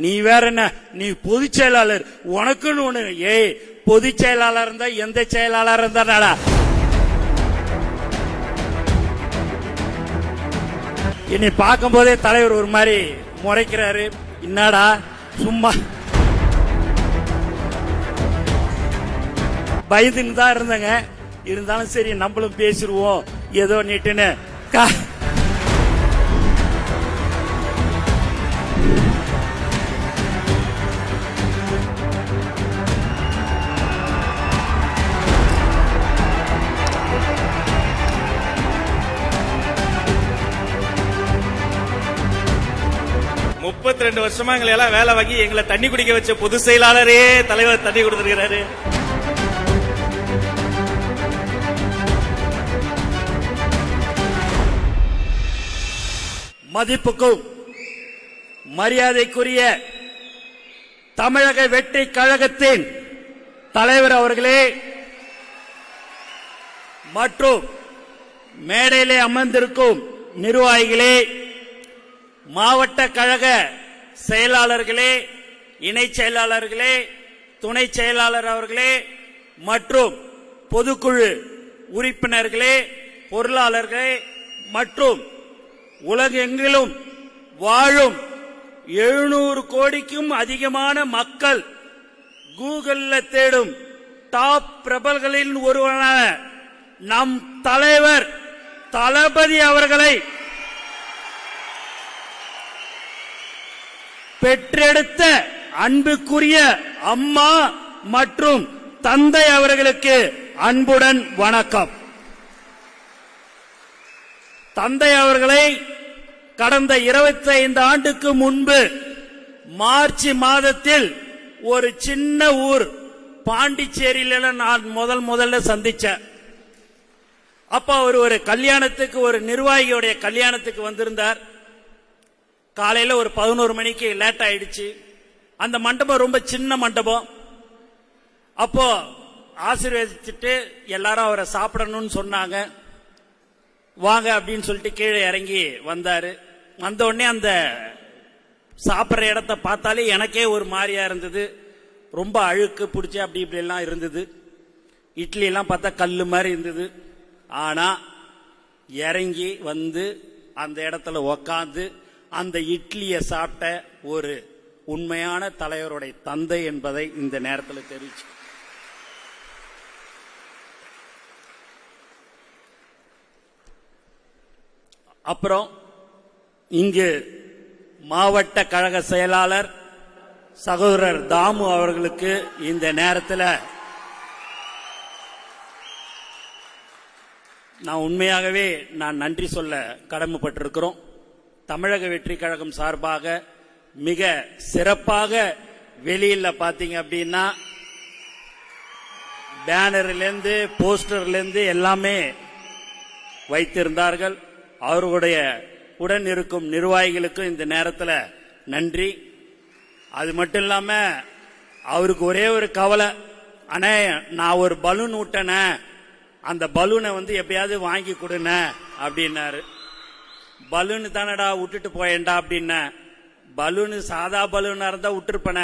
நீ வேற என்ன, நீ பொதுச் செயலாளர், உனக்குன்னு ஒண்ணு. ஏய், பொதுச் செயலாளர் இருந்தா எந்த செயலாளர் இருந்தாடா? என்னை பார்க்கும் போதே தலைவர் ஒரு மாதிரி முறைக்கிறாரு. என்னடா சும்மா பயந்துன்னு தான் இருந்தங்க. இருந்தாலும் சரி நம்மளும் பேசிடுவோம் ஏதோ நீட்டுன்னு. முப்பத்தி 32 வருஷமா எங்களை எல்லாம் வேலை வாங்கி எங்களை தண்ணி குடிக்க வச்ச பொதுச் செயலாளரே தலைவர் தண்ணி கொடுத்திருக்கிறாரு. மதிப்புக்கும் மரியாதைக்குரிய தமிழக வெற்றி கழகத்தின் தலைவர் அவர்களே மற்றும் மேடையிலே அமர்ந்திருக்கும் நிர்வாகிகளே, மாவட்ட கழக செயலாளர்களே, இணை செயலாளர்களே, துணை செயலாளர் அவர்களே மற்றும் பொதுக்குழு உறுப்பினர்களே, பொருளாளர்களே மற்றும் உலகெங்கிலும் வாழும் 700 கோடிக்கும் அதிகமான மக்கள் கூகுளில் தேடும் டாப் பிரபல்களில் ஒருவரான நம் தலைவர் தளபதி அவர்களை பெற்றெடுத்த அன்புக்குரிய அம்மா மற்றும் தந்தை அவர்களுக்கு அன்புடன் வணக்கம். தந்தை அவர்களை கடந்த 25 ஆண்டுக்கு முன்பு மார்ச் மாதத்தில் ஒரு சின்ன ஊர் பாண்டிச்சேரியில நான் முதல்ல சந்திச்சேன். அப்ப அவர் ஒரு கல்யாணத்துக்கு, ஒரு நிர்வாகியோடைய கல்யாணத்துக்கு வந்திருந்தார். காலையில ஒரு 11 மணிக்கு லேட் ஆயிடுச்சு. அந்த மண்டபம் ரொம்ப சின்ன மண்டபம். அப்போ ஆசீர்வதிச்சுட்டு எல்லாரும் அவரை சாப்பிடணும்னு சொன்னாங்க. வாங்க அப்படின்னு சொல்லிட்டு கீழே இறங்கி வந்தாரு. வந்த உடனே அந்த சாப்பிட்ற இடத்த பார்த்தாலே எனக்கே ஒரு மாதிரியா இருந்தது. ரொம்ப அழுக்கு பிடிச்சி அப்படி இப்படி எல்லாம் இருந்தது. இட்லி எல்லாம் பார்த்தா கல்லு மாதிரி இருந்தது. ஆனா இறங்கி வந்து அந்த இடத்துல உக்காந்து அந்த இட்லியை சாப்பிட்ட ஒரு உண்மையான தலைவருடைய தந்தை என்பதை இந்த நேரத்தில் தெரிவிச்சு. அப்புறம் இங்கு மாவட்ட கழக செயலாளர் சகோதரர் தாமு அவர்களுக்கு இந்த நேரத்தில் நான் உண்மையாகவே நன்றி சொல்ல கடமைப்பட்டிருக்கிறோம். தமிழக வெற்றி கழகம் சார்பாக மிக சிறப்பாக வெளியில பாத்தீங்க அப்படின்னா பேனர்லேருந்து போஸ்டர்லேருந்து எல்லாமே வைத்திருந்தார்கள். அவர்களுடைய உடன் இருக்கும் நிர்வாகிகளுக்கும் இந்த நேரத்தில் நன்றி. அது மட்டும் இல்லாம அவருக்கு ஒரே ஒரு கவலை, அண்ணே நான் ஒரு பலூன் விட்டேனே, அந்த பலூனை எப்படியாவது வாங்கி கொடுன அப்படின்னாரு. பலூனு தானடா விட்டுட்டு போயேன்டா அப்படின்ன. பலூனு சாதா பலூனா இருந்தா விட்டுருப்பன,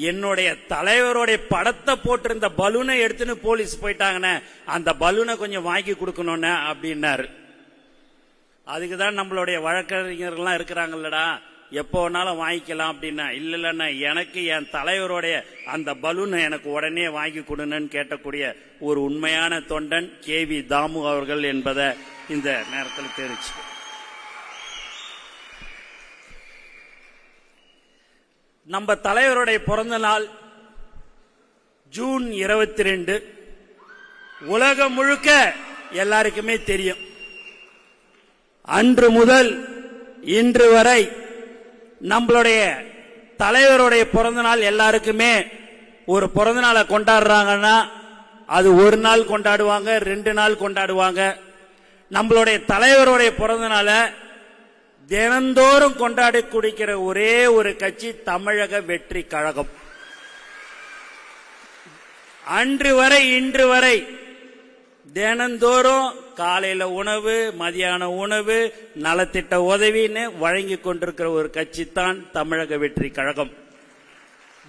என்னுடைய தலைவருடைய படத்தை போட்டிருந்த பலூனை எடுத்துன்னு போலீஸ் போயிட்டாங்கன்னு, அந்த பலூனை கொஞ்சம் வாங்கி கொடுக்கணும்னு அப்படின்னாரு. அதுக்குதான் நம்மளுடைய வழக்கறிஞர்கள்லாம் இருக்கிறாங்கல்லடா, எப்போ வேணாலும் வாங்கிக்கலாம் அப்படின்னா. இல்லைன்னா எனக்கு என் தலைவருடைய அந்த பலூனை எனக்கு உடனே வாங்கி கொடுன்னு கேட்டக்கூடிய ஒரு உண்மையான தொண்டன் KV தாமு அவர்கள் என்பதை இந்த நேரத்தில் தெரிவிச்சு. நம்ம தலைவருடைய பிறந்த நாள் ஜூன் 22. உலகம் முழுக்க எல்லாருக்குமே தெரியும். அன்று முதல் இன்று வரை நம்மளுடைய தலைவருடைய பிறந்த நாள் எல்லாருக்குமே ஒரு பிறந்த நாளை கொண்டாடுறாங்கன்னா அது ஒரு நாள் கொண்டாடுவாங்க, 2 நாள் கொண்டாடுவாங்க. நம்மளுடைய தலைவருடைய பிறந்த நாளை தினந்தோறும் கொண்டாடி குடிக்கிற ஒரே ஒரு கட்சி தமிழக வெற்றி கழகம். அன்று வரை இன்று வரை தினந்தோறும் காலையில உணவு, மதியான உணவு, நலத்திட்ட உதவின்னு வழங்கி கொண்டிருக்கிற ஒரு கட்சி தான் தமிழக வெற்றி கழகம்.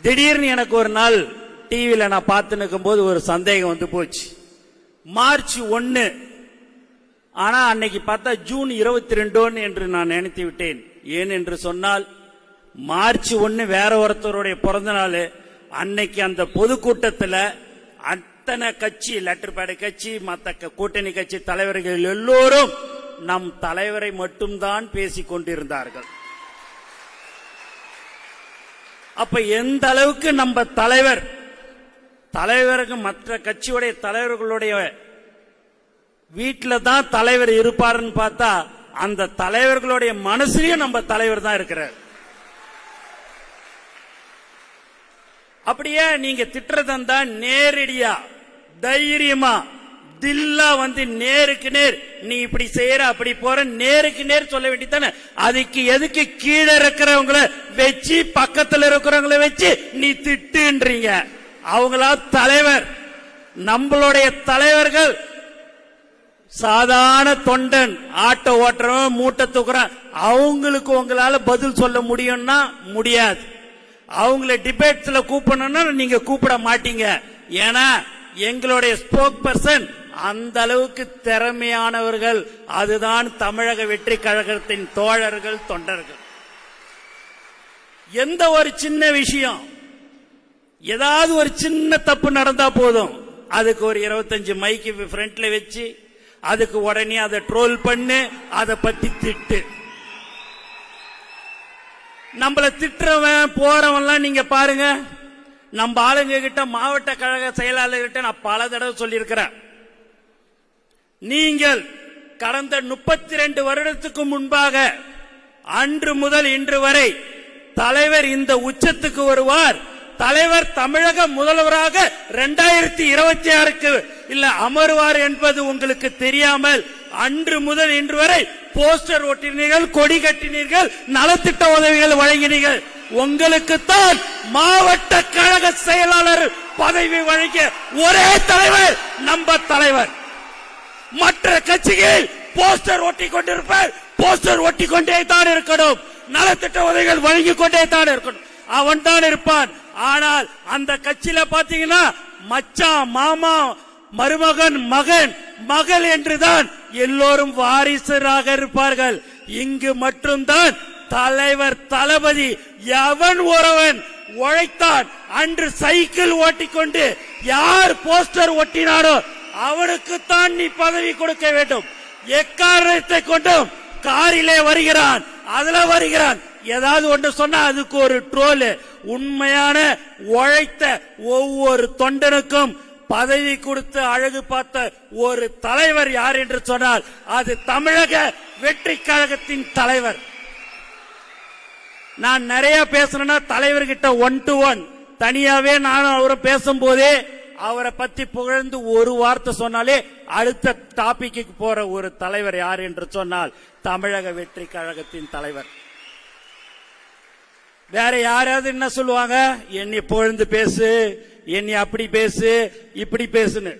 திடீர்னு எனக்கு ஒரு நாள் டிவியில நான் பார்த்து நிற்கும் போது ஒரு சந்தேகம் வந்து போச்சு. மார்ச் 1, ஆனா அன்னைக்கு பார்த்தா ஜூன் 22 என்று நான் நினைத்து விட்டேன். ஏன் என்று சொன்னால் மார்ச் 1 வேற ஒருத்தருடைய பிறந்த நாள். அன்னைக்கு அந்த பொதுக்கூட்டத்தில் அத்தனை கட்சி, லெட்டர் பேட் கட்சி, மற்ற கூட்டணி கட்சி தலைவர்கள் எல்லோரும் நம் தலைவரை மட்டும்தான் பேசிக் கொண்டிருந்தார்கள். அப்ப எந்த அளவுக்கு நம்ம தலைவருக்கு மற்ற கட்சியுடைய தலைவர்களுடைய வீட்டில தான் தலைவர் இருப்பாருன்னு பார்த்தா அந்த தலைவர்களுடைய மனசுலயும் நம்ம தலைவர் தான் இருக்கிறார். அப்படியே நீங்க திட்டுறதா நேரடியா தைரியமா தில்லா வந்து நேருக்கு நேர் நீ இப்படி செய்யற அப்படி போற நேருக்கு நேர் சொல்ல வேண்டியதானே. அதுக்கு எதுக்கு கீழே இருக்கிறவங்கள வச்சு பக்கத்துல இருக்கிறவங்கள வச்சு நீ திட்டுன்றீங்க? அவங்களா தலைவர். நம்மளுடைய தலைவர்கள் சாதாரண தொண்டன், ஆட்டோ ஓட்டுறவன், மூட்டை தூக்குறான். அவங்களுக்கு உங்களால பதில் சொல்ல முடியும்னா முடியாது. அவங்கள டிபேட்ஸ்ல கூப்பிடணும்னா நீங்க கூப்பிட மாட்டீங்க. ஏன்னா எங்களுடைய ஸ்போக் பர்சன் அந்த அளவுக்கு திறமையானவர்கள். அதுதான் தமிழக வெற்றி கழகத்தின் தோழர்கள், தொண்டர்கள். எந்த ஒரு சின்ன விஷயம், ஏதாவது ஒரு சின்ன தப்பு நடந்தா போதும், அதுக்கு ஒரு 25 மைக்கு ஃப்ரண்ட்ல வச்சு அதுக்கு உடனே அதை ட்ரோல் பண்ணு, அதை பத்தி திட்டு. நம்மள திட்டுறவன் போறவன்லாம் நீங்க பாருங்க. நம்ம ஆளுங்க கிட்ட, மாவட்ட கழக செயலாளர்கிட்ட நான் பல தடவை சொல்லியிருக்கிறேன். நீங்கள் கடந்த 32 வருடத்துக்கு முன்பாக அன்று முதல் இன்று வரை தலைவர் இந்த உச்சத்துக்கு வருவார், தலைவர் தமிழக முதல்வராக 2026க்கு இல்ல அமருவார் என்பது உங்களுக்கு தெரியாமல் அன்று முதல் இன்று வரை போஸ்டர் ஒட்டினீர்கள், கொடி கட்டினீர்கள், நலத்திட்ட உதவிகள் வழங்கினீர்கள். உங்களுக்குத்தான் மாவட்ட கழக செயலாளர் பதவி வழங்கிய ஒரே தலைவர் நம்ம தலைவர். மற்ற கட்சிகள் போஸ்டர் ஒட்டி கொண்டிருப்பார், போஸ்டர் ஒட்டி கொண்டே தான் இருக்கணும், நலத்திட்ட உதவிகள் வழங்கிக் கொண்டே தான் இருக்கணும், அவன் தான் இருப்பான். ஆனால் அந்த கட்சியில பாத்தீங்கன்னா மச்சான், மாமா, மருமகன், மகன், மகள் என்றுதான் எல்லோரும் வாரிசராக இருப்பார்கள். இங்கு மட்டும்தான் தலைவர் தளபதி. எவன் ஒருவன் உழைத்தான், அன்று சைக்கிள் ஓட்டிக்கொண்டு யார் போஸ்டர் ஒட்டினாரோ அவனுக்குத்தான் நீ பதவி கொடுக்க வேண்டும். எக்காரணத்தை கொண்டும் காரிலே வருகிறான், அதுல வருகிறான், ஏதாவது ஒன்று சொன்னா அதுக்கு ஒரு ட்ரோல். உண்மையான உழைத்த ஒவ்வொரு தொண்டனுக்கும் பதவி கொடுத்து அழகு பார்த்த ஒரு தலைவர் யார் என்று சொன்னால் அது தமிழக வெற்றி கழகத்தின் தலைவர். நான் நிறைய பேசணும்னா தலைவர்கிட்ட 1 to 1 தனியாவே நானும் அவரும் பேசும்போதே அவரை பத்தி புகழ்ந்து ஒரு வார்த்தை சொன்னாலே அடுத்த டாபிக்கு போற ஒரு தலைவர் யார் என்று சொன்னால் தமிழக வெற்றி கழகத்தின் தலைவர். வேற யாராவது என்ன சொல்லுவாங்க, என்னை புகழ்ந்து பேசு, என்னை அப்படி பேசு, இப்படி பேசுன்னு.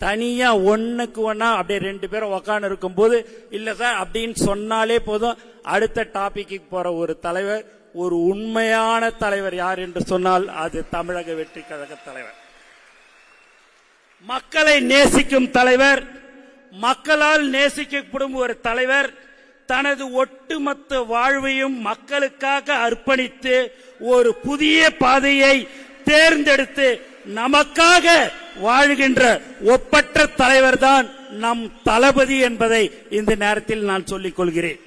தனியா ஒண்ணுக்கு ஒன்னா அப்படியே 2 பேரும் உக்காந்து இருக்கும் போது இல்ல சார் அப்படின்னு சொன்னாலே போதும் அடுத்த டாபிக்கு போற ஒரு தலைவர், ஒரு உண்மையான தலைவர் யார் என்று சொன்னால் அது தமிழக வெற்றி கழக தலைவர். மக்களை நேசிக்கும் தலைவர், மக்களால் நேசிக்கப்படும் ஒரு தலைவர், தனது ஒட்டுமொத்த வாழ்வையும் மக்களுக்காக அர்ப்பணித்து ஒரு புதிய பாதையை தேர்ந்தெடுத்து நமக்காக வாழ்கின்ற ஒப்பற்ற தலைவர் தான் நம் தளபதி என்பதை இந்த நேரத்தில் நான் சொல்லிக் கொள்கிறேன்.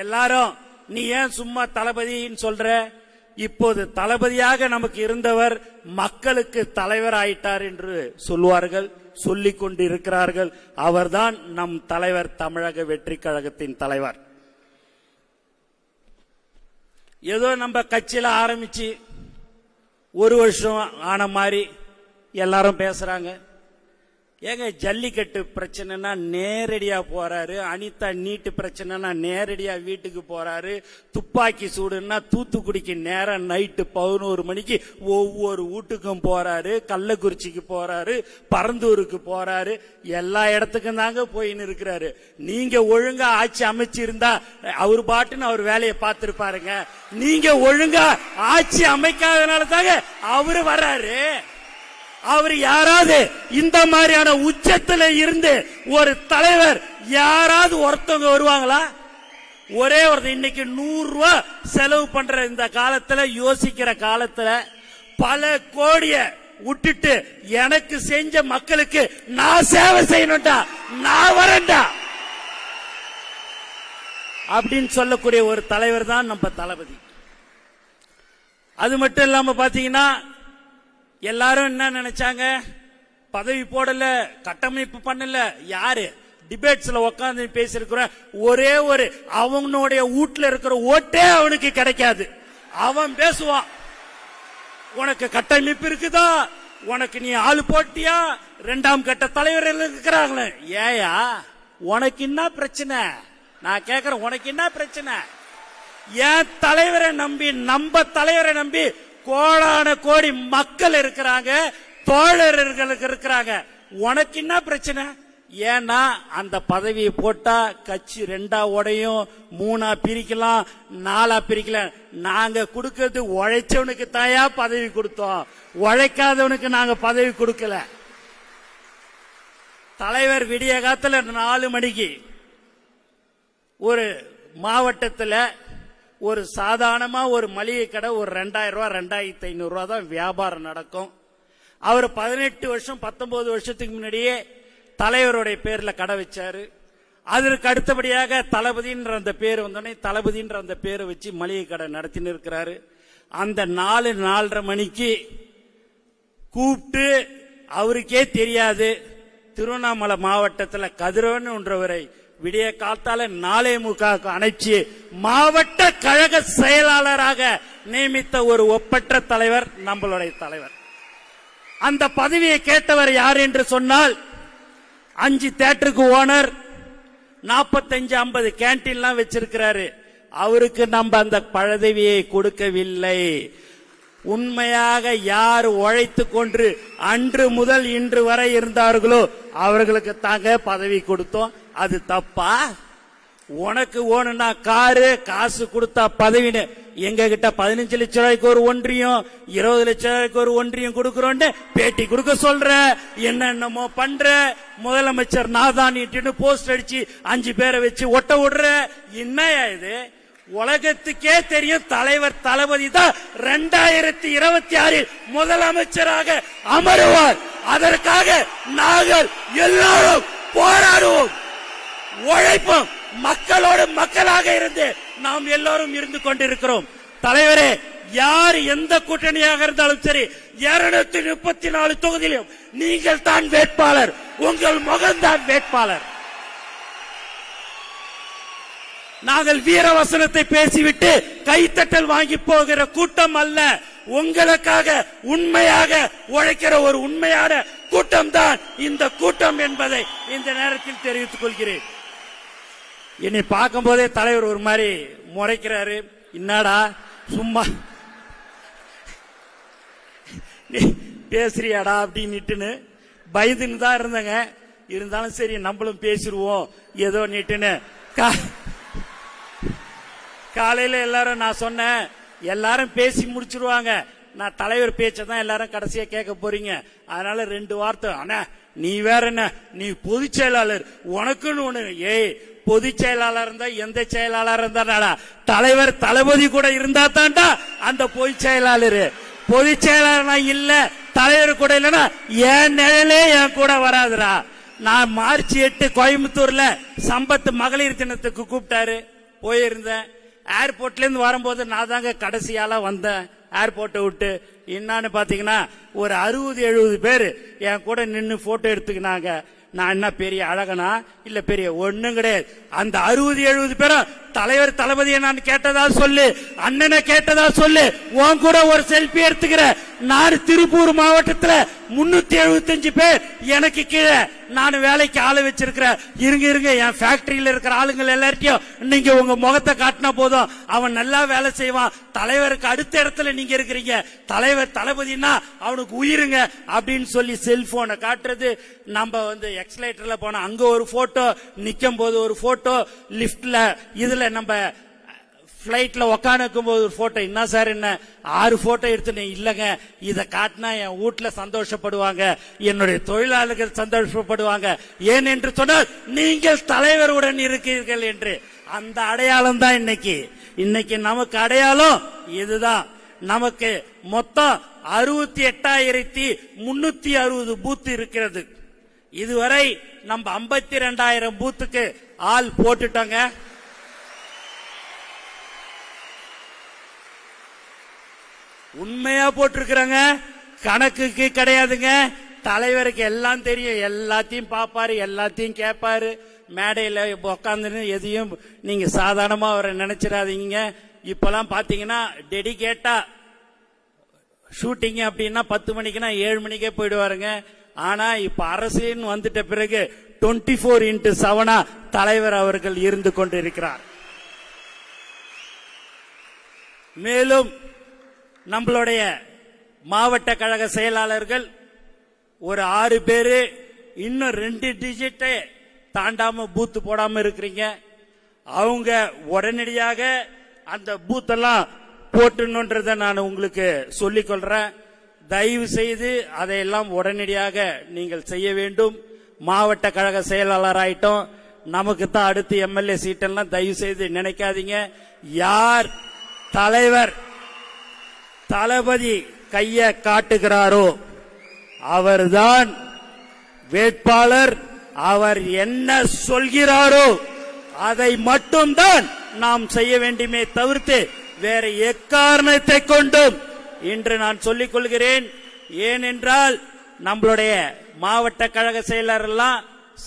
எல்லாரும் நீ ஏன் சும்மா தளபதின்னு சொல்ற? இப்போது தளபதியாக நமக்கு இருந்தவர் மக்களுக்கு தலைவர் ஆயிட்டார் என்று சொல்வார்கள், சொல்லிக் கொண்டிருக்கிறார்கள். அவர்தான் நம் தலைவர், தமிழக வெற்றி கழகத்தின் தலைவர். ஏதோ நம்ம கட்சியில ஆரம்பிச்சு 1 வருஷம் ஆன மாதிரி எல்லாரும் பேசுறாங்க. ஏங்க ஜல்லிக்கட்டு பிரச்சனைனா நேரடியா போறாரு, அனிதா நீட்டு பிரச்சனைனா நேரடியா வீட்டுக்கு போறாரு, துப்பாக்கி சூடுன்னா தூத்துக்குடிக்கு நேரம் நைட்டு 11 மணிக்கு ஒவ்வொரு வீட்டுக்கும் போறாரு, கள்ளக்குறிச்சிக்கு போறாரு, பரந்தூருக்கு போறாரு, எல்லா இடத்துக்கும் தாங்க போயின்னு இருக்கிறாரு. நீங்க ஒழுங்கா ஆட்சி அமைச்சிருந்தா அவர் பாட்டுன்னு அவர் வேலையை பார்த்திருப்பாருங்க. நீங்க ஒழுங்கா ஆட்சி அமைக்காதனால தாங்க அவரு வர்றாரு. அவர் யாராவது இந்த மாதிரியான உச்சத்துல இருந்து ஒரு தலைவர் யாராவது ஒருத்தவங்க வருவாங்களா? ஒரே ஒருத்தர் இன்னைக்கு 100 ரூபாய் செலவு பண்ற இந்த காலத்துல, யோசிக்கிற காலத்துல பல கோடிய விட்டுட்டு எனக்கு செஞ்ச மக்களுக்கு நான் சேவை செய்யணும்டா, நான் வரேன்டா அப்படின்னு சொல்லக்கூடிய ஒரு தலைவர் தான் நம்ம தளபதி. அது மட்டும் இல்லாம பாத்தீங்கன்னா எல்லாரும் என்ன நினைச்சாங்க, பதவி போடல, கட்டமைப்பு பண்ணல, யாரு டிபேட்ஸ்ல உட்கார்ந்து பேசிருக்கிற ஒரே ஒரு அவனுடைய வீட்டுல இருக்கிற ஓட்டே அவனுக்கு கிடைக்காது. அவன் பேசுவான், உனக்கு கட்டமைப்பு இருக்குதா, உனக்கு நீ ஆளு போட்டியா, 2ஆம் கட்ட தலைவர்கள் இருக்கிறாங்களே, ஏயா உனக்கு என்ன பிரச்சனை? நான் கேக்குறேன், உனக்கு என்ன பிரச்சனை? என் தலைவரை நம்பி, நம்ம தலைவரை நம்பி கோடான கோடி மக்கள் இருக்கிறாங்க, தோழர்கள் இருக்கிறாங்க. உனக்கு என்ன பிரச்சனை? ஏன்னா அந்த பதவியை போட்டா கட்சி 2ஆ உடையும், 3ஆ பிரிக்கலாம், 4ஆ பிரிக்கலாம். நாங்க கொடுக்கிறது உழைச்சவனுக்கு தாயா பதவி கொடுத்தோம், உழைக்காதவனுக்கு நாங்க பதவி கொடுக்கல. தலைவர் விடிய காலத்துல 4 மணிக்கு ஒரு மாவட்டத்தில் ஒரு சாதாரணமா ஒரு மளிகை கடை ஒரு 2000 ரூபாய் 2500 ரூபாய் தான் வியாபாரம் நடக்கும். அவர் 18 வருஷம் 19 வருஷத்துக்கு முன்னாடியே தலைவருடைய பேர்ல கடை வச்சாரு. அதற்கு அடுத்தபடியாக தளபதின்ற அந்த பேர் வந்தோடனே தளபதின்ற அந்த பேரை வச்சு மளிகை கடை நடத்தின்னு இருக்கிறாரு. அந்த 4-4:30 மணிக்கு கூப்பிட்டு, அவருக்கே தெரியாது, திருவண்ணாமலை மாவட்டத்தில் கதிரவன்ன்றவரை விடிய காத்தால 4:45 அணைச்சு மாவட்ட கழக செயலாளராக நியமித்த ஒரு ஒப்பற்ற தலைவர் நம்மளுடைய தலைவர். அந்த பதவியை கேட்டவர் யார் என்று சொன்னால், 5 தியேட்டருக்கு ஓனர், 45-50 கேண்டீன்லாம் வச்சிருக்கிறாரு. அவருக்கு நம்ம அந்த பதவியை கொடுக்கவில்லை. உண்மையாக யார் உழைத்து கொண்டு அன்று முதல் இன்று வரை இருந்தார்களோ அவர்களுக்கு தாங்க பதவி கொடுத்தோம். அது தப்பா? உனக்கு ஓணுனா காரு, காசு கொடுத்தா பதவின்னு எங்க கிட்ட 15 லட்சம் ரூபாய்க்கு ஒரு ஒன்றியம், 20 லட்சம் ரூபாய்க்கு ஒரு ஒன்றியம் கொடுக்கறோன்னு பேட்டி கொடுக்க சொல்ற, என்னென்னமோ பண்ற. முதலமைச்சர் நாதானிட்டு போஸ்ட் அடிச்சு 5 பேரை வச்சு ஒட்ட விடுற. என்னையா இது? உலகத்துக்கே தெரியும் தலைவர் தளபதி தான் 2026 முதலமைச்சராக அமருவார். அதற்காக நாங்கள் எல்லாரும் போராடுவோம், உழைப்போம். மக்களோடு மக்களாக இருந்து நாம் எல்லோரும் இருந்து கொண்டிருக்கிறோம். தலைவரே, யார் எந்த கூட்டணியாக இருந்தாலும் சரி, 234 தொகுதியிலும் நீங்கள் தான் வேட்பாளர், உங்கள் முகம்தான் வேட்பாளர். நாங்கள் வீரவசனத்தை பேசிவிட்டு கைத்தட்டல் வாங்கி போகிற கூட்டம் அல்ல. உங்களுக்காக உண்மையாக உழைக்கிற ஒரு உண்மையான கூட்டம் தான் இந்த கூட்டம் என்பதை இந்த நேரத்தில் தெரிவித்துக் கொள்கிறேன். என்னை பார்க்கும் போதே தலைவர் ஒரு மாதிரி முறைக்கிறாரு. என்னடா சும்மா பேசுறியாடா அப்படின்னுட்டுன்னு பயந்துன்னு தான் இருந்தங்க. இருந்தாலும் சரி நம்மளும் பேசிடுவோம் ஏதோ நீட்டுன்னு. காலையில எல்லாரும் நான் சொன்னேன், எல்லாரும் பேசி முடிச்சிருவாங்க, நான் தலைவர் பேச்சதான் எல்லாரும் கடைசியா கேட்க போறீங்க. அதனால 2 வார்த்தை. ஆனா நீ வேற என்ன, நீ பொதுச் செயலாளர், உனக்குன்னு ஒண்ணு. ஏய், பொதுச் செயலாளர் இருந்தா எந்த செயலாளர் இருந்தாடா, தலைவர் தளபதி கூட இருந்தா தான்டா அந்த பொதுச் செயலாளர். பொதுச் செயலாளர் இல்ல, தலைவர் கூட இல்லன்னா என் நிழலே என் கூட வராதுடா. நான் மார்ச் 8 கோயம்புத்தூர்ல சம்பத் மகளிர் தினத்துக்கு கூப்பிட்டாரு, போயிருந்தேன். ஏர்போர்ட்ல இருந்து வரும்போது நான் தாங்க கடைசியால வந்தேன் ஏர்போர்ட்டை விட்டு. என்னன்னு பாத்தீங்கன்னா ஒரு 60-70 பேர் என் கூட நின்று போட்டோ எடுத்துக்கினாங்க. நான் என்ன பெரிய அழகனா இல்ல பெரிய ஒண்ணும் கிடையாது. அந்த 60-70 பேரும் தலைவர் தளபதியை நான் கேட்டதா சொல்லு, அண்ணனை கேட்டதா சொல்லு, உன் கூட ஒரு செல்ஃபி எடுத்துக்கிற. நான் திருப்பூர் மாவட்டத்தில் 375 பேர் எனக்கு கீழே நான் வேலைக்கு ஆளு வச்சிருக்கிறேன். இருங்க என் ஃபேக்டரியில இருக்கிற ஆளுங்கள் எல்லார்ட்டையும் நீங்க உங்க முகத்தை காட்டினா போதும், அவன் நல்லா வேலை செய்வான். தலைவருக்கு அடுத்த இடத்துல நீங்க இருக்கிறீங்க, தலைவர் தளபதினா அவனுக்கு உயிருங்க அப்படின்னு சொல்லி செல்போனை காட்டுறது. நம்ம எக்ஸலேட்டர்ல போனா அங்க ஒரு போட்டோ, நிக்கும் போது ஒரு போட்டோ, லிப்ட்ல இதுல நம்ம பிளைட்ல உக்காந்துக்கும் போது ஒரு போட்டோ. என்ன சார் என்ன 6 போட்டோ எடுத்து இல்லங்க, இத காட்டினா என் வீட்டுல சந்தோஷப்படுவாங்க, என்னுடைய தொழிலாளர்கள் சந்தோஷப்படுவாங்க. ஏன் என்று சொன்னால் நீங்கள் தலைவருடன் இருக்கிறீர்கள் என்று. அந்த அடையாளம் தான் இன்னைக்கு நமக்கு அடையாளம் இதுதான். நமக்கு மொத்தம் 68,360 பூத் இருக்கிறது. இதுவரை நம்ம 52,000 பூத்துக்கு ஆள் போட்டுட்டோங்க. உண்மையா போட்டிருக்கிறாங்க, கணக்குக்கு கிடையாதுங்க. தலைவருக்கு எல்லாம் தெரியும், எல்லாத்தையும் பாப்பாரு, எல்லாத்தையும் கேட்பாரு. மேடையில உட்காந்து எதையும் நீங்க சாதாரணமா அவரை நினைச்சிடாதீங்க. இப்பெல்லாம் பாத்தீங்கன்னா டெடிகேட்டா ஷூட்டிங் அப்படின்னா 10 மணிக்குன்னா 7 மணிக்கே போயிடுவாருங்க. ஆனா இப்ப அரசியல் வந்துட்ட பிறகு 24x7 தலைவர் அவர்கள் இருந்து கொண்டு இருக்கிறார். மேலும் நம்மளுடைய மாவட்ட கழக செயலாளர்கள் ஒரு 6 பேரு இன்னும் 2 டிஜிட்டை தாண்டாம பூத்து போடாம இருக்கிறீங்க. அவங்க உடனடியாக அந்த பூத்தெல்லாம் போட்டுன்றத நான் உங்களுக்கு சொல்லிக் கொள்றேன். தயவு செய்து அதையெல்லாம் உடனடியாக நீங்கள் செய்ய வேண்டும். மாவட்ட கழக செயலாளர் ஆயிட்டோம், நமக்கு தான் அடுத்து எம்எல்ஏ சீட்டெல்லாம் தயவு செய்து நினைக்காதீங்க. யார் தலைவர் தளபதி கைய காட்டுகிறாரோ அவர்தான் வேட்பாளர். அவர் என்ன சொல்கிறாரோ அதை மட்டும்தான் நாம் செய்ய வேண்டுமே தவிர்த்து வேற எக்காரணத்தை கொண்டும் இன்று நான் சொல்லிக் கொள்கிறேன். ஏனென்றால் நம்மளுடைய மாவட்ட கழக செயலர் எல்லாம்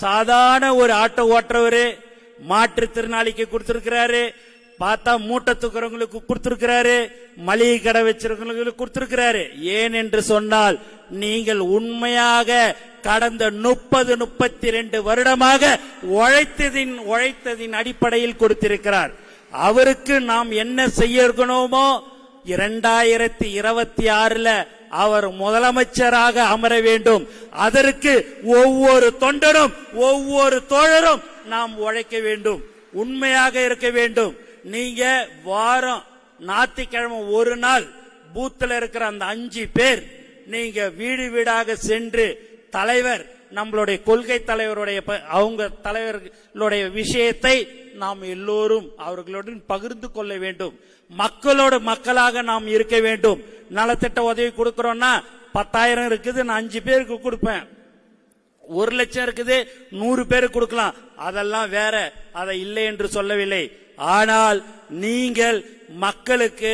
சாதாரண ஒரு ஆட்டோ ஓட்டுறவரு, மாற்றுத்திறனாளிக்கு கொடுத்திருக்கிறாரு, பார்த்தா மூட்டை தூக்குறவங்களுக்கு கொடுத்திருக்கிறாரு, மளிகை கடை வச்சிருக்கிறவங்களுக்கு கொடுத்திருக்கிறாரு. ஏன் என்று சொன்னால் நீங்கள் உண்மையாக கடந்த 30-32 வருடமாக உழைத்ததின் அடிப்படையில் கொடுத்திருக்கிறார். அவருக்கு நாம் என்ன செய்யணுமோ 2026 அவர் முதலமைச்சராக அமர வேண்டும். அதற்கு ஒவ்வொரு தொண்டரும் ஒவ்வொரு தோழரும் நாம் உழைக்க வேண்டும், உண்மையாக இருக்க வேண்டும். நீங்க வாரம் ஞாயிற்றுக்கிழமை ஒரு நாள் பூத்துல இருக்கிற அந்த 5 பேர் நீங்க வீடு வீடாக சென்று தலைவர் நம்மளுடைய கொள்கை தலைவருடைய அவங்க தலைவர்களுடைய விஷயத்தை நாம் எல்லோரும் அவர்களுடன் பகிர்ந்து கொள்ள வேண்டும். மக்களோட மக்களாக நாம் இருக்க வேண்டும். நலத்திட்ட உதவி கொடுக்கிறோம்னா 10,000 இருக்குது, நான் 5 பேருக்கு கொடுப்பேன். 1 லட்சம் இருக்குது, 100 பேருக்கு கொடுக்கலாம். அதெல்லாம் வேற, அதை இல்லை என்று சொல்லவில்லை. ஆனால் நீங்கள் மக்களுக்கு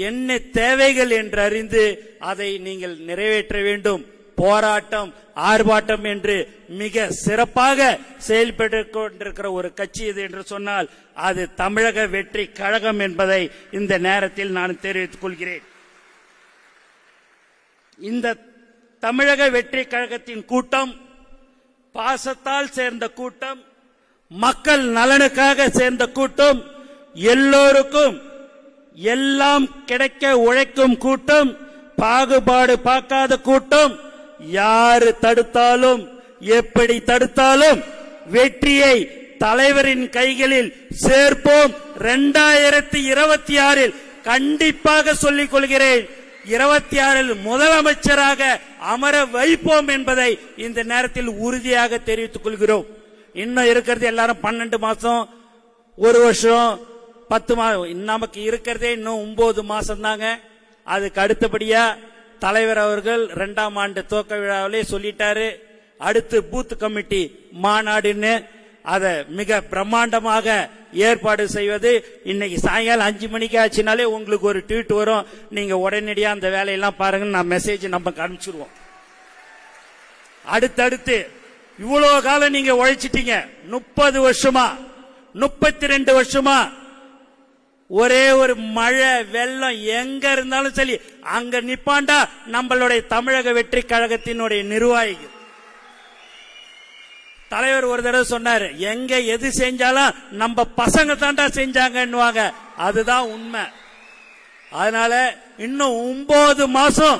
என்ன தேவைகள் என்று அறிந்து அதை நீங்கள் நிறைவேற்ற வேண்டும். போராட்டம் ஆர்ப்பாட்டம் என்று மிக சிறப்பாக செயல்பட்டு கொண்டிருக்கிற ஒரு கட்சி இது என்று சொன்னால் அது தமிழக வெற்றி கழகம் என்பதை இந்த நேரத்தில் நான் தெரிவித்துக் கொள்கிறேன். இந்த தமிழக வெற்றி கழகத்தின் கூட்டம் பாசத்தால் சேர்ந்த கூட்டம், மக்கள் நலனுக்காக சேர்ந்த கூட்டம், எல்லோருக்கும் எல்லாம் கிடைக்க உழைக்கும் கூட்டம், பாகுபாடு பார்க்காத கூட்டம். யாரு தடுத்தாலும் எப்படி தடுத்தாலும் வெற்றியை தலைவரின் கைகளில் சேர்ப்போம். 2026 கண்டிப்பாக சொல்லிக் கொள்கிறேன், 26 முதலமைச்சராக அமர வைப்போம் என்பதை இந்த நேரத்தில் உறுதியாக தெரிவித்துக் கொள்கிறோம். இன்னும் இருக்கிறது எல்லாரும் 12 மாசம், 1 வருஷம், 10 மாதம், நமக்கு இருக்கிறதே இன்னும் 9 மாசம் தாங்க. அதுக்கு அடுத்தபடியா தலைவர் அவர்கள் 2ஆம் ஆண்டு துவக்க விழாவிலே சொல்லிட்டாரு, அடுத்து பூத் கமிட்டி மாநாடுன்னு அதை மிக பிரம்மாண்டமாக ஏற்பாடு செய்வது. இன்னைக்கு சாயங்காலம் 5 மணிக்கு ஆச்சுனாலே உங்களுக்கு ஒரு ட்வீட் வரும், நீங்க உடனடியா அந்த வேலையெல்லாம் பாருங்க, நான் மெசேஜ் நமக்கு அனுப்பிச்சிருவோம். அடுத்தடுத்து இவ்வளவு காலம் நீங்க உழைச்சிட்டீங்க, 30 வருஷமா 32 வருஷமா ஒரே ஒரு மழை வெள்ளம் எங்க இருந்தாலும் சரி அங்க நிப்பாண்டா நம்மளுடைய தமிழக வெற்றி கழகத்தினுடைய நிர்வாகிகள். தலைவர் ஒரு தடவை சொன்னாரு, எங்க எது செஞ்சாலும் நம்ம பசங்க தாண்டா செஞ்சாங்கன்னுவாங்க. அதுதான் உண்மை. அதனால இன்னும் 9 மாசம்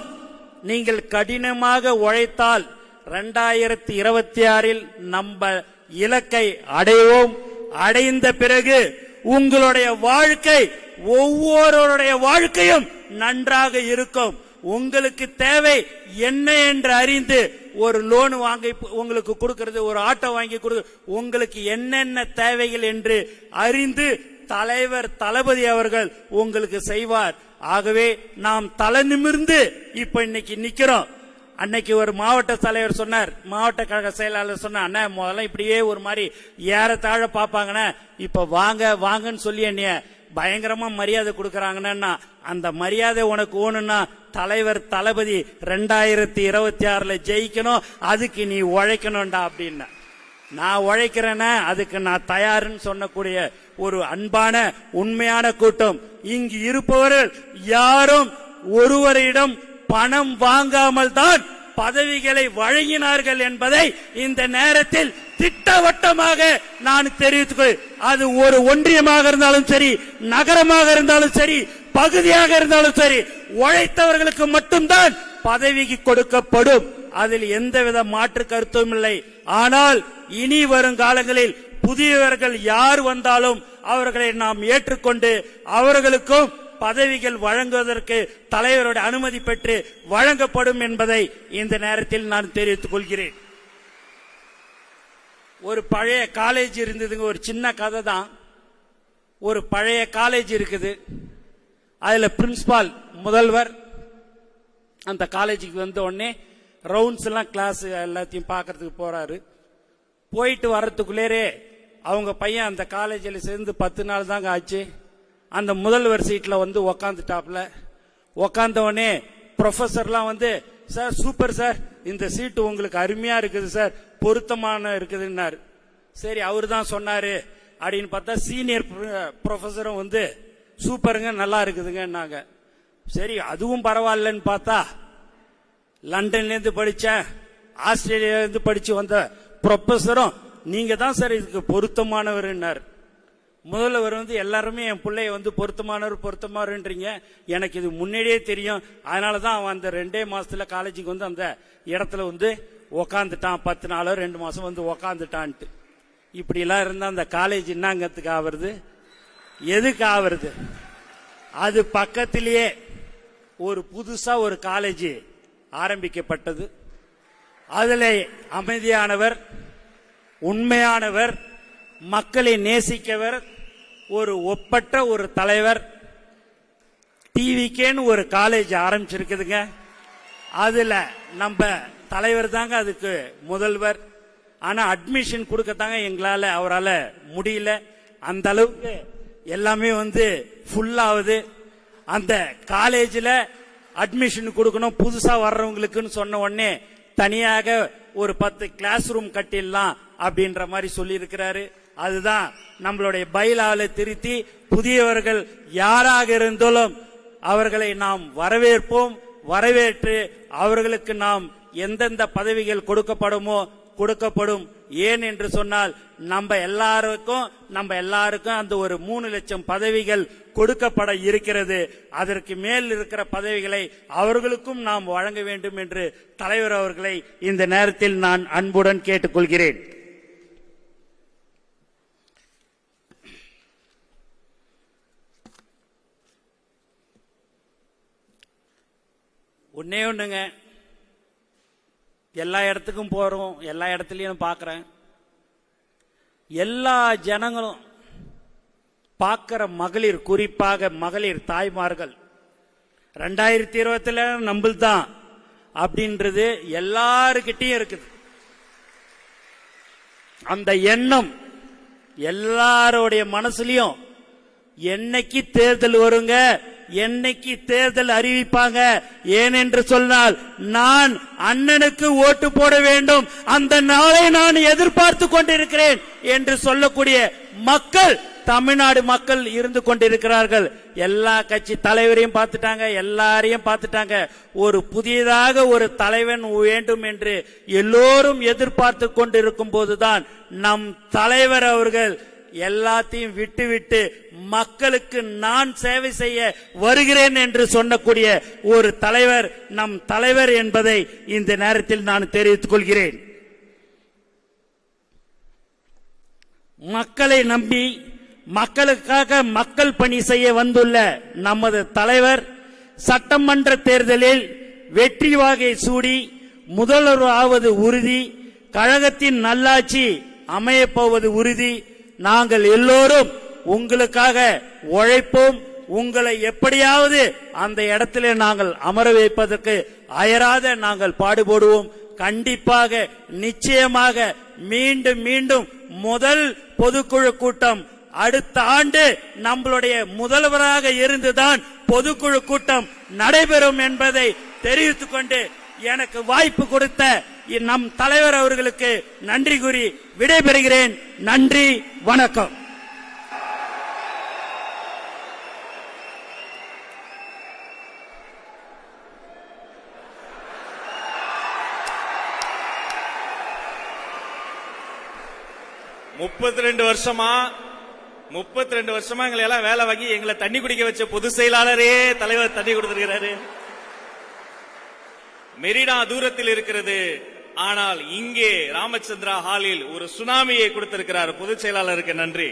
நீங்கள் கடினமாக உழைத்தால் 2026 நம்ம இலக்கை அடைவோம். அடைந்த பிறகு உங்களுடைய வாழ்க்கை, ஒவ்வொருடைய வாழ்க்கையும் நன்றாக இருக்கும். உங்களுக்கு தேவை என்ன என்று அறிந்து ஒரு லோன் வாங்கி உங்களுக்கு கொடுக்கிறது, ஒரு ஆட்டோ வாங்கி கொடுக்கிறது, உங்களுக்கு என்னென்ன தேவைகள் என்று அறிந்து தலைவர் தளபதி அவர்கள் உங்களுக்கு செய்வார். ஆகவே நாம் தலை நிமிர்ந்து இப்ப இன்னைக்கு நிக்கிறோம். அன்னைக்கு ஒரு மாவட்ட தலைவர் சொன்னார், மாவட்ட கழக செயலாளர் சொன்னார், அண்ணா முதல்ல இப்படியே ஒரு மாதிரி ஏறத்தாழ பாப்பாங்கண்ணா, இப்ப வாங்க வாங்கன்னு சொல்லி என்னைய பயங்கரமா மரியாதை கொடுக்கறாங்கன்னா, அந்த மரியாதை உனக்கு ஓணுன்னா தலைவர் தளபதி 2026 ஜெயிக்கணும், அதுக்கு நீ உழைக்கணும்டா அப்படின்னா. நான் உழைக்கிறேன்னா அதுக்கு நான் தயாருன்னு சொன்னக்கூடிய ஒரு அன்பான உண்மையான கூட்டம். இங்கு இருப்பவர்கள் யாரும் ஒருவரிடம் பணம் வாங்காமல் தான் பதவிகளை வழங்கினார்கள் என்பதை இந்த நேரத்தில் திட்டவட்டமாக நான் தெரிவித்துக், அது ஒரு ஒன்றியமாக இருந்தாலும் சரி, நகரமாக இருந்தாலும் சரி, பகுதியாக இருந்தாலும் சரி, உழைத்தவர்களுக்கு மட்டும்தான் பதவிக்கு கொடுக்கப்படும். அதில் எந்தவித மாற்று கருத்தும் இல்லை. ஆனால் இனி வரும் காலங்களில் புதியவர்கள் யார் வந்தாலும் அவர்களை நாம் ஏற்றுக்கொண்டு அவர்களுக்கும் பதவிகள் வழங்குவதற்கு தலைவருடைய அனுமதி பெற்று வழங்கப்படும் என்பதை இந்த நேரத்தில் நான் தெரிவித்துக் கொள்கிறேன். ஒரு பழைய காலேஜ் இருந்ததுங்க, ஒரு சின்ன கதை தான். ஒரு பழைய காலேஜ் இருக்குது, அதுல பிரின்சிபால் முதல்வர் அந்த காலேஜுக்கு வந்த உடனே ரவுண்ட்ஸ் எல்லாம் கிளாஸ் எல்லாத்தையும் பார்க்கறதுக்கு போறாரு. போயிட்டு வர்றதுக்குள்ளே அவங்க பையன் அந்த காலேஜில் சேர்ந்து 10 நாள் தாங்க ஆச்சு. அந்த முதல்வர் சீட்ல வந்து உக்காந்துட்டாப்ல. உக்காந்த உடனே ப்ரொஃபஸர்லாம் வந்து, சார் சூப்பர் சார், இந்த சீட்டு உங்களுக்கு அருமையா இருக்குது சார், பொருத்தமான இருக்குதுன்னாரு. சரி அவரு தான் சொன்னாரு அப்படின்னு பார்த்தா சீனியர் ப்ரொஃபஸரும் வந்து சூப்பருங்க நல்லா இருக்குதுங்கன்னாங்க. சரி அதுவும் பரவாயில்லன்னு பார்த்தா லண்டன்ல இருந்து படிச்சேன், ஆஸ்திரேலியால இருந்து படிச்சு வந்த ப்ரொஃபஸரும் நீங்க தான் சார் இதுக்கு பொருத்தமானவர்னார். முதல்வர் வந்து எல்லாருமே என் பிள்ளைய வந்து பொருத்தமானவர்ன்றீங்க, எனக்கு இது முன்னாடியே தெரியும், அதனாலதான் அவன் அந்த 2 மாசத்துல காலேஜுக்கு வந்து அந்த இடத்துல வந்து உக்காந்துட்டான், 10 நாளோ 2 மாசம் வந்து உக்காந்துட்டான்ட்டு. இப்படி எல்லாம் இருந்தா அந்த காலேஜ் என்னங்கத்துக்கு ஆவறது, எதுக்கு ஆவறது? அது பக்கத்திலேயே ஒரு புதுசா ஒரு காலேஜ் ஆரம்பிக்கப்பட்டது. அதுல அமைதியானவர், உண்மையானவர், மக்களை நேசிக்கவர், ஒரு ஒப்பற்ற ஒரு தலைவர், டிவிக்கேன்னு ஒரு காலேஜ் ஆரம்பிச்சிருக்குதுங்க. அதுல நம்ம தலைவர் தாங்க அதுக்கு முதல்வர். ஆனா அட்மிஷன் கொடுக்கத்தாங்க எங்களால அவரால முடியல. அந்த அளவுக்கு எல்லாமே வந்து ஃபுல் ஆகுது. அந்த காலேஜில் அட்மிஷன் கொடுக்கணும் புதுசா வர்றவங்களுக்குன்னு சொன்ன உடனே தனியாக ஒரு 10 கிளாஸ் ரூம் கட்டிடலாம் அப்படின்ற மாதிரி சொல்லி இருக்கிறாரு. அதுதான் நம்மளுடைய பைலாவில் திருத்தி புதியவர்கள் யாராக இருந்தாலும் அவர்களை நாம் வரவேற்போம். வரவேற்று அவர்களுக்கு நாம் எந்தெந்த பதவிகள் கொடுக்கப்படும். ஏன் என்று சொன்னால் நம்ம எல்லாருக்கும் அந்த ஒரு 3 லட்சம் பதவிகள் கொடுக்கப்பட இருக்கிறது. அதற்கு மேல் இருக்கிற பதவிகளை அவர்களுக்கும் நாம் வழங்க வேண்டும் என்று தலைவர் அவர்களை இந்த நேரத்தில் நான் அன்புடன் கேட்டுக்கொள்கிறேன். ஒன்னே ஒண்ணுங்க, எல்லா இடத்துக்கும் போறோம், எல்லா இடத்துலயும் பார்க்கிறேன், எல்லா ஜனங்களும் பார்க்கிற மகளிர், குறிப்பாக மகளிர் தாய்மார்கள் 2020 நம்மள்தான் அப்படின்றது எல்லாருக்கிட்டையும் இருக்குது. அந்த எண்ணம் எல்லாருடைய மனசுலயும் என்னைக்கு தேர்தல் வருங்க, என்னைக்கு தேர்தல் அறிவிப்பாங்க, ஏனென்று சொன்னால் நான் அண்ணனுக்கு ஓட்டு போட வேண்டும், அந்த நாளை நான் எதிர்பார்த்து கொண்டிருக்கிறேன் என்று சொல்லக்கூடிய மக்கள் தமிழ்நாடு மக்கள் இருந்து கொண்டிருக்கிறார்கள். எல்லா கட்சி தலைவரையும் பார்த்துட்டாங்க, எல்லாரையும் பார்த்துட்டாங்க. ஒரு புதியதாக ஒரு தலைவன் வேண்டும் என்று எல்லோரும் எதிர்பார்த்து கொண்டிருக்கும் போதுதான் நம் தலைவர் அவர்கள் எல்லாத்தையும் விட்டுவிட்டு மக்களுக்கு நான் சேவை செய்ய வருகிறேன் என்று சொல்லக்கூடிய ஒரு தலைவர் நம் தலைவர் என்பதை இந்த நேரத்தில் நான் தெரிவித்துக் கொள்கிறேன். மக்களை நம்பி மக்களுக்காக மக்கள் பணி செய்ய வந்துள்ள நமது தலைவர் சட்டமன்ற தேர்தலில் வெற்றி வாகை சூடி முதல்வர் ஆவது உறுதி, கழகத்தின் நல்லாட்சி அமையப் போவது உறுதி. நாங்கள் எல்லோரும் உங்களுக்காக உழைப்போம். உங்களை எப்படியாவது அந்த இடத்திலே நாங்கள் அமர வைப்பதற்கு அயராத நாங்கள் பாடுபடுவோம். கண்டிப்பாக நிச்சயமாக மீண்டும் மீண்டும் முதல் பொதுக்குழு கூட்டம் அடுத்த ஆண்டு நம்மளுடைய முதல்வராக இருந்துதான் பொதுக்குழு கூட்டம் நடைபெறும் என்பதை தெரிவித்துக் கொண்டு எனக்கு வாய்ப்பு கொடுத்த நம் தலைவர் அவர்களுக்கு நன்றி கூறி விடைபெறுகிறேன். நன்றி, வணக்கம். முப்பத்தி ரெண்டு வருஷமா எங்களை எல்லாம் வேலை வாங்கி எங்களை தண்ணி குடிக்க வச்ச பொதுச் செயலாளரே தலைவர் தண்ணி கொடுத்திருக்கிறாரு. மெரினா தூரத்தில் இருக்கிறது, ஆனால் இங்கே ராமச்சந்திரா ஹாலில் ஒரு சுனாமியை கொடுத்திருக்கிறார் பொதுச் செயலாளருக்கு. நன்றி.